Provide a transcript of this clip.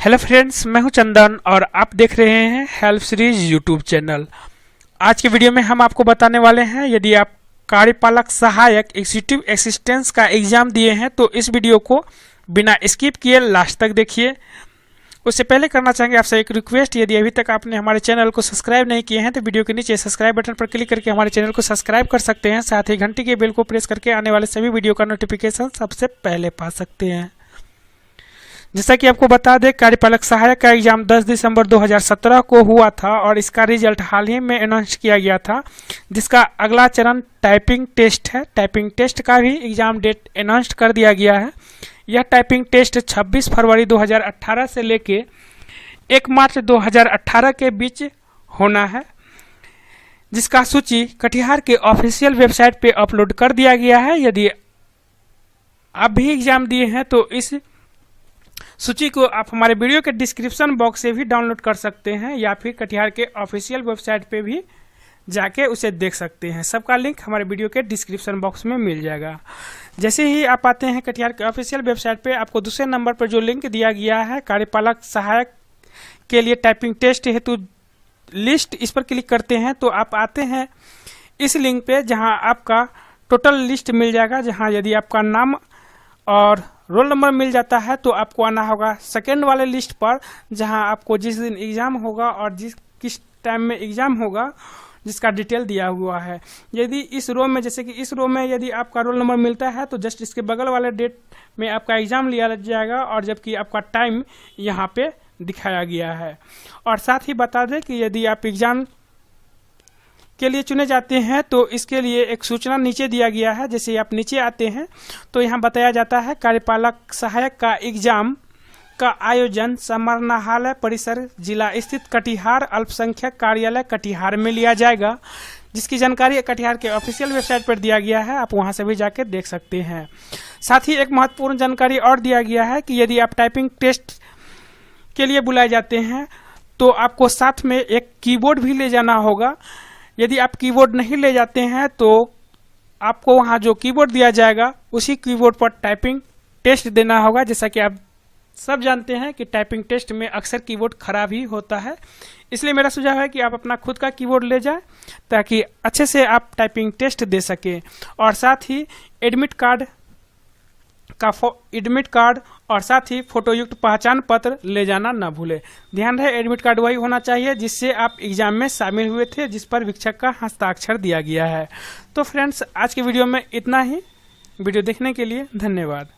Hello friends, मैं हूं चंदन और आप देख रहे हैं हेल्प सीरीज यूट्यूब चैनल। आज के वीडियो में हम आपको बताने वाले हैं, यदि आप कार्यपालक सहायक एग्जीक्यूटिव असिस्टेंस का एग्जाम दिए हैं तो इस वीडियो को बिना स्किप किए लास्ट तक देखिए। उससे पहले करना चाहेंगे आपसे एक रिक्वेस्ट, यदि अभी तक आपने हमारे चैनल को सब्सक्राइब नहीं किए हैं तो वीडियो के नीचे सब्सक्राइब बटन पर क्लिक करके हमारे चैनल को सब्सक्राइब कर सकते हैं। साथ ही घंटी के बेल को प्रेस करके आने वाले सभी वीडियो का नोटिफिकेशन सबसे पहले पा सकते हैं। जैसा कि आपको बता दें, कार्यपालक सहायक का एग्जाम 10 दिसंबर 2017 को हुआ था और इसका रिजल्ट हाल ही में अनाउंस किया गया था, जिसका अगला चरण टाइपिंग टेस्ट है। टाइपिंग टेस्ट का भी एग्जाम डेट अनाउंस कर दिया गया है। यह टाइपिंग टेस्ट 26 फरवरी 2018 से लेके 1 मार्च 2018 के बीच होना है, जिसका सूची कटिहार के ऑफिशियल वेबसाइट पे अपलोड कर दिया गया है। यदि आप भी एग्जाम दिए हैं तो इस सूची को आप हमारे वीडियो के डिस्क्रिप्शन बॉक्स से भी डाउनलोड कर सकते हैं या फिर कटिहार के ऑफिशियल वेबसाइट पे भी जाके उसे देख सकते हैं। सबका लिंक हमारे वीडियो के डिस्क्रिप्शन बॉक्स में मिल जाएगा। जैसे ही आप आते हैं कटिहार के ऑफिशियल वेबसाइट पे, आपको दूसरे नंबर पर जो लिंक दिया गया है कार्यपालक सहायक के लिए टाइपिंग टेस्ट हेतु लिस्ट, इस पर क्लिक करते हैं तो आप आते हैं इस लिंक पे, जहाँ आपका टोटल लिस्ट मिल जाएगा। जहाँ यदि आपका नाम और रोल नंबर मिल जाता है तो आपको आना होगा सेकेंड वाले लिस्ट पर, जहां आपको जिस दिन एग्जाम होगा और किस टाइम में एग्जाम होगा जिसका डिटेल दिया हुआ है। यदि इस रो में, जैसे कि इस रो में यदि आपका रोल नंबर मिलता है तो जस्ट इसके बगल वाले डेट में आपका एग्जाम लिया जाएगा, और जबकि आपका टाइम यहाँ पे दिखाया गया है। और साथ ही बता दें कि यदि आप एग्जाम के लिए चुने जाते हैं तो इसके लिए एक सूचना नीचे दिया गया है। जैसे आप नीचे आते हैं तो यहाँ बताया जाता है कार्यपालक सहायक का एग्जाम का आयोजन समाहरणालय परिसर जिला स्थित कटिहार अल्पसंख्यक कार्यालय कटिहार में लिया जाएगा, जिसकी जानकारी कटिहार के ऑफिशियल वेबसाइट पर दिया गया है। आप वहां से भी जाकर देख सकते हैं। साथ ही एक महत्वपूर्ण जानकारी और दिया गया है कि यदि आप टाइपिंग टेस्ट के लिए बुलाए जाते हैं तो आपको साथ में एक कीबोर्ड भी ले जाना होगा। यदि आप कीबोर्ड नहीं ले जाते हैं तो आपको वहां जो कीबोर्ड दिया जाएगा उसी कीबोर्ड पर टाइपिंग टेस्ट देना होगा। जैसा कि आप सब जानते हैं कि टाइपिंग टेस्ट में अक्सर कीबोर्ड खराब ही होता है, इसलिए मेरा सुझाव है कि आप अपना खुद का कीबोर्ड ले जाएं ताकि अच्छे से आप टाइपिंग टेस्ट दे सकें। और साथ ही एडमिट कार्ड और साथ ही फोटोयुक्त पहचान पत्र ले जाना ना भूले। ध्यान रहे, एडमिट कार्ड वही होना चाहिए जिससे आप एग्जाम में शामिल हुए थे, जिस पर शिक्षक का हस्ताक्षर दिया गया है। तो फ्रेंड्स, आज के वीडियो में इतना ही। वीडियो देखने के लिए धन्यवाद।